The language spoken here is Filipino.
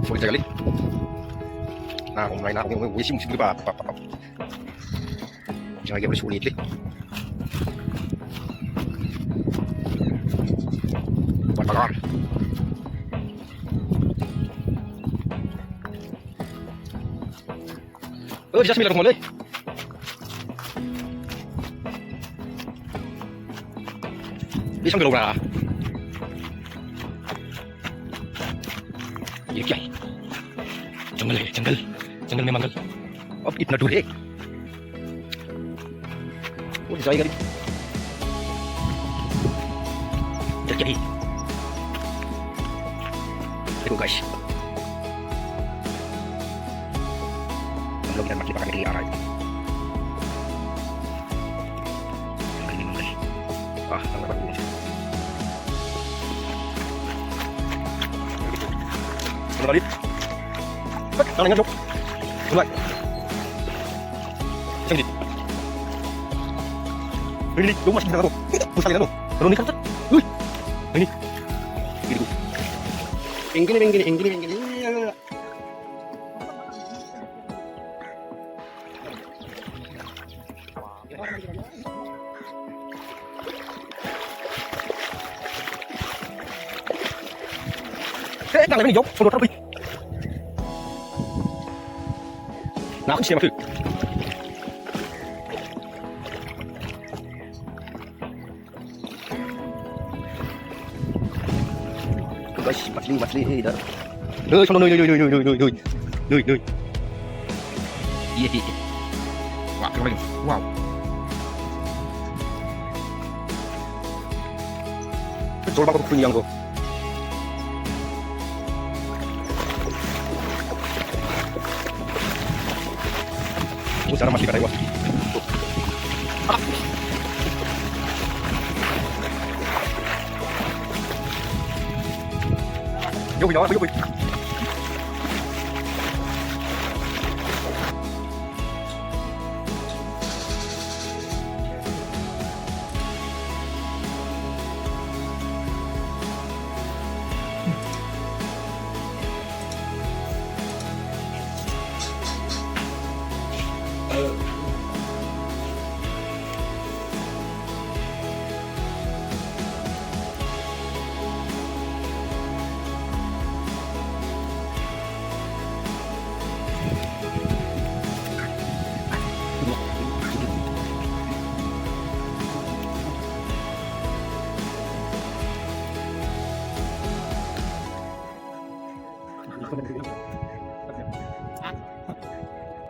Sulit sekali. Nah, mulai na ako yung wising sige pa. Jangan lagi sulit nih. Buat bakar. Oh, just milah mulai. Isang galaw na. ये क्या है? जंगल है, जंगल जंगल में मंगल। अब इतना दूर है वो जाएगा नहीं। क्या है? देखो गाइस, हम लोग इधर मछली पकड़ने के लिए आ रहा है। जंगल में मंगल। जंगल पर घूमने। Kembali. Tangannya jauh. Mulai. Sini. Ini, lu masih dengar aku. Pusat aku. Terus ini kan. Wih. Ini. Gini. Tangan ini jauh, sudah terlebih. Nah, aku siap tuh. Guys, mati dah. Sono. Iya. Wah, keren. Wow. Coba aku punya yang kok. Sana masih ada waktu. Yo.